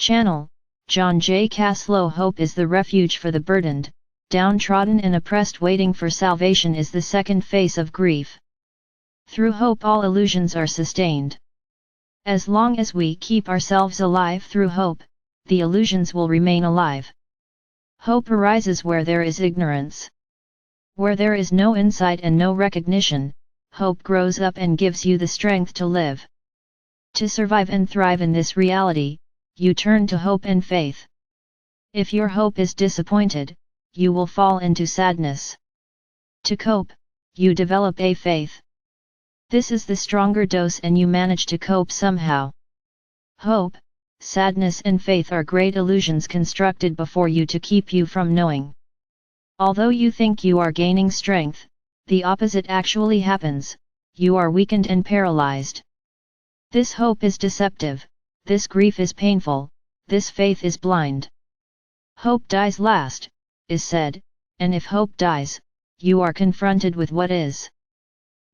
Channel, John J. Caslow. Hope is the refuge for the burdened, downtrodden and oppressed. Waiting for salvation is the second face of grief. Through hope all illusions are sustained. As long as we keep ourselves alive through hope, the illusions will remain alive. Hope arises where there is ignorance. Where there is no insight and no recognition, hope grows up and gives you the strength to live. To survive and thrive in this reality, you turn to hope and faith. If your hope is disappointed, you will fall into sadness. To cope, you develop a faith. This is the stronger dose and you manage to cope somehow. Hope, sadness and faith are great illusions constructed before you to keep you from knowing. Although you think you are gaining strength, the opposite actually happens, you are weakened and paralyzed. This hope is deceptive, this grief is painful, this faith is blind. Hope dies last, is said, and if hope dies, you are confronted with what is.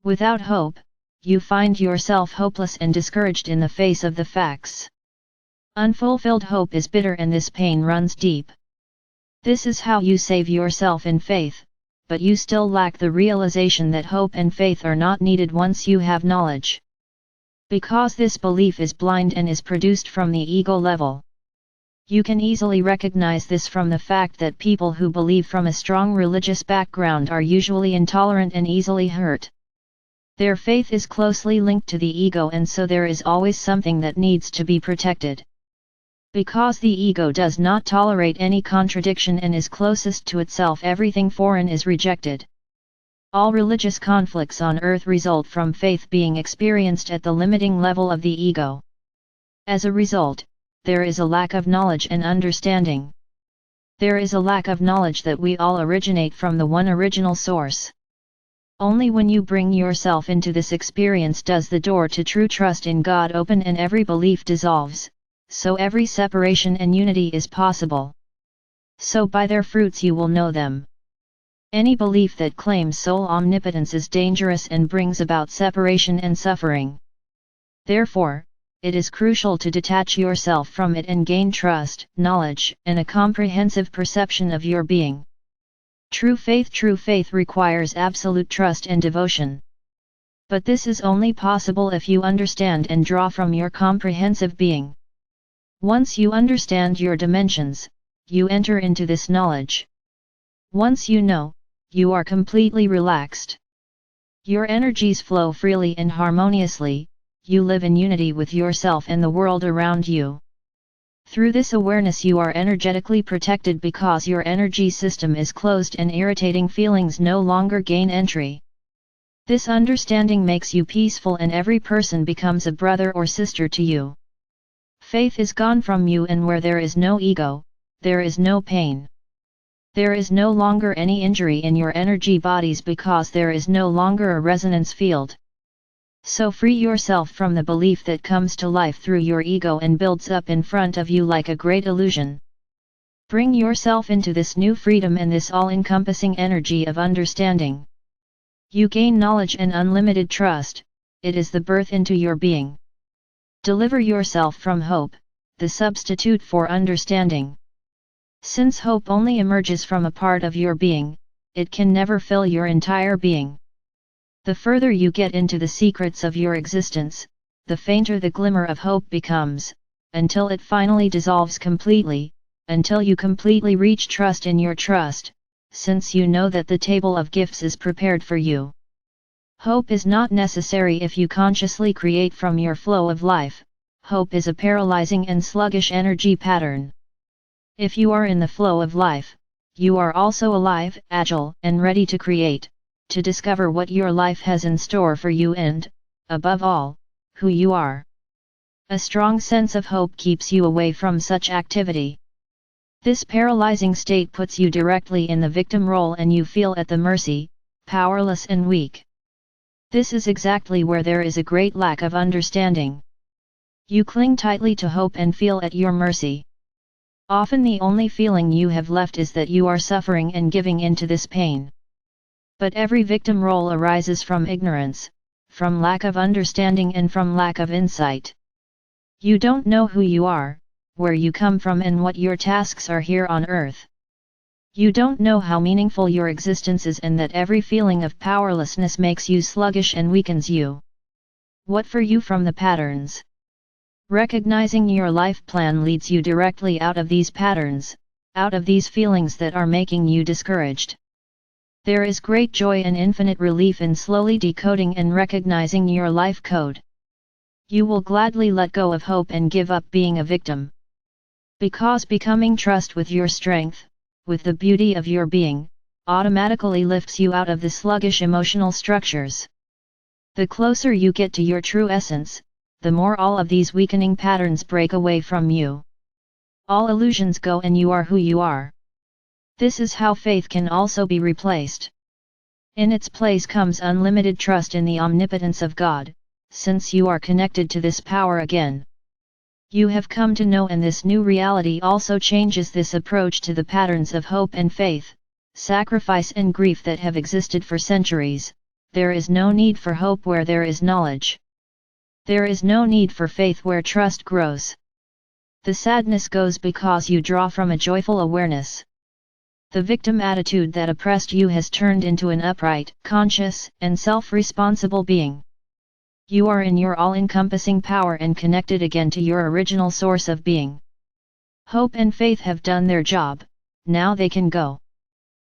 Without hope, you find yourself hopeless and discouraged in the face of the facts. Unfulfilled hope is bitter and this pain runs deep. This is how you save yourself in faith, but you still lack the realization that hope and faith are not needed once you have knowledge. Because this belief is blind and is produced from the ego level. You can easily recognize this from the fact that people who believe from a strong religious background are usually intolerant and easily hurt. Their faith is closely linked to the ego and so there is always something that needs to be protected. Because the ego does not tolerate any contradiction and is closest to itself, everything foreign is rejected. All religious conflicts on earth result from faith being experienced at the limiting level of the ego. As a result, there is a lack of knowledge and understanding. There is a lack of knowledge that we all originate from the one original source. Only when you bring yourself into this experience does the door to true trust in God open and every belief dissolves. So every separation and unity is possible. So by their fruits you will know them. Any belief that claims sole omnipotence is dangerous and brings about separation and suffering. Therefore, it is crucial to detach yourself from it and gain trust, knowledge, and a comprehensive perception of your being. True faith requires absolute trust and devotion. But this is only possible if you understand and draw from your comprehensive being. Once you understand your dimensions, you enter into this knowledge. Once you know, you are completely relaxed. Your energies flow freely and harmoniously, you live in unity with yourself and the world around you. Through this awareness you are energetically protected because your energy system is closed and irritating feelings no longer gain entry. This understanding makes you peaceful and every person becomes a brother or sister to you. Faith is gone from you and where there is no ego, there is no pain. There is no longer any injury in your energy bodies because there is no longer a resonance field. So free yourself from the belief that comes to life through your ego and builds up in front of you like a great illusion. Bring yourself into this new freedom and this all-encompassing energy of understanding. You gain knowledge and unlimited trust, it is the birth into your being. Deliver yourself from hope, the substitute for understanding. Since hope only emerges from a part of your being, it can never fill your entire being. The further you get into the secrets of your existence, the fainter the glimmer of hope becomes, until it finally dissolves completely, until you completely reach trust in your trust, since you know that the table of gifts is prepared for you. Hope is not necessary if you consciously create from your flow of life. Hope is a paralyzing and sluggish energy pattern. If you are in the flow of life, you are also alive, agile, and ready to create, to discover what your life has in store for you and, above all, who you are. A strong sense of hope keeps you away from such activity. This paralyzing state puts you directly in the victim role and you feel at the mercy, powerless and weak. This is exactly where there is a great lack of understanding. You cling tightly to hope and feel at your mercy. Often the only feeling you have left is that you are suffering and giving in to this pain. But every victim role arises from ignorance, from lack of understanding and from lack of insight. You don't know who you are, where you come from and what your tasks are here on earth. You don't know how meaningful your existence is and that every feeling of powerlessness makes you sluggish and weakens you. What for you from the patterns? Recognizing your life plan leads you directly out of these patterns, out of these feelings that are making you discouraged. There is great joy and infinite relief in slowly decoding and recognizing your life code. You will gladly let go of hope and give up being a victim. Because becoming trust with your strength, with the beauty of your being, automatically lifts you out of the sluggish emotional structures. The closer you get to your true essence, the more all of these weakening patterns break away from you. All illusions go and you are who you are. This is how faith can also be replaced. In its place comes unlimited trust in the omnipotence of God, since you are connected to this power again. You have come to know, and this new reality also changes this approach to the patterns of hope and faith, sacrifice and grief that have existed for centuries. There is no need for hope where there is knowledge. There is no need for faith where trust grows. The sadness goes because you draw from a joyful awareness. The victim attitude that oppressed you has turned into an upright, conscious, and self-responsible being. You are in your all-encompassing power and connected again to your original source of being. Hope and faith have done their job, now they can go.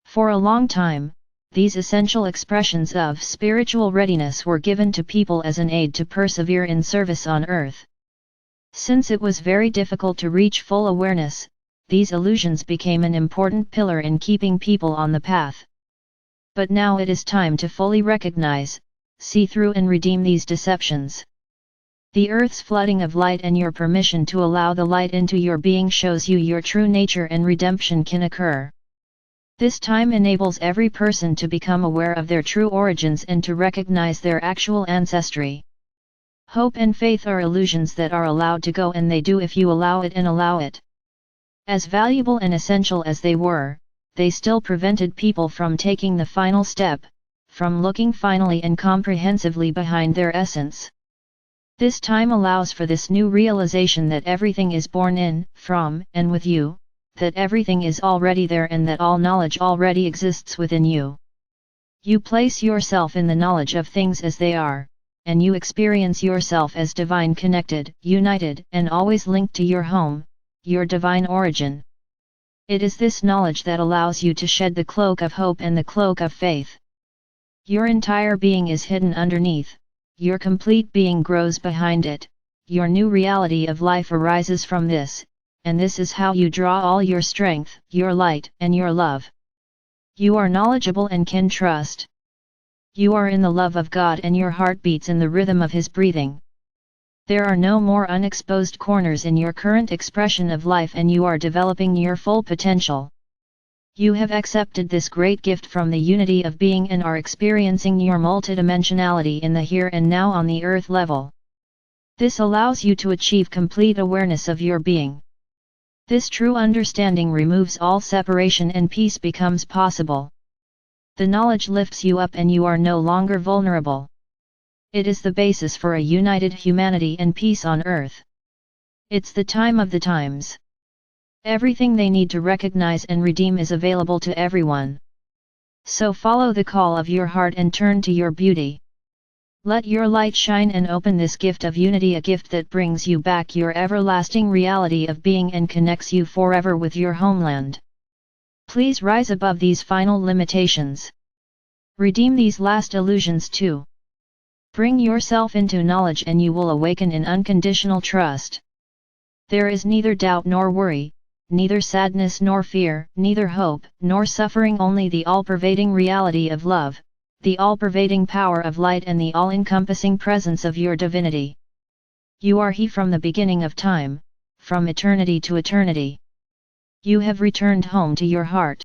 For a long time, these essential expressions of spiritual readiness were given to people as an aid to persevere in service on earth. Since it was very difficult to reach full awareness, these illusions became an important pillar in keeping people on the path. But now it is time to fully recognize, see through and redeem these deceptions. The earth's flooding of light and your permission to allow the light into your being shows you your true nature, and redemption can occur. This time enables every person to become aware of their true origins and to recognize their actual ancestry. Hope and faith are illusions that are allowed to go, and they do if you allow it and allow it. As valuable and essential as they were, they still prevented people from taking the final step, from looking finally and comprehensively behind their essence. This time allows for this new realization that everything is born in, from, and with you, that everything is already there and that all knowledge already exists within you. You place yourself in the knowledge of things as they are, and you experience yourself as divine, connected, united, and always linked to your home, your divine origin. It is this knowledge that allows you to shed the cloak of hope and the cloak of faith. Your entire being is hidden underneath, your complete being grows behind it, your new reality of life arises from this, and this is how you draw all your strength, your light, and your love. You are knowledgeable and can trust. You are in the love of God and your heart beats in the rhythm of His breathing. There are no more unexposed corners in your current expression of life, and you are developing your full potential. You have accepted this great gift from the unity of being and are experiencing your multidimensionality in the here and now on the earth level. This allows you to achieve complete awareness of your being. This true understanding removes all separation and peace becomes possible. The knowledge lifts you up and you are no longer vulnerable. It is the basis for a united humanity and peace on earth. It's the time of the times. Everything they need to recognize and redeem is available to everyone. So follow the call of your heart and turn to your beauty. Let your light shine and open this gift of unity, a gift that brings you back your everlasting reality of being and connects you forever with your homeland. Please rise above these final limitations. Redeem these last illusions too. Bring yourself into knowledge and you will awaken in unconditional trust. There is neither doubt nor worry, neither sadness nor fear, neither hope nor suffering, only the all-pervading reality of love, the all-pervading power of light and the all-encompassing presence of your divinity. You are He from the beginning of time, from eternity to eternity. You have returned home to your heart.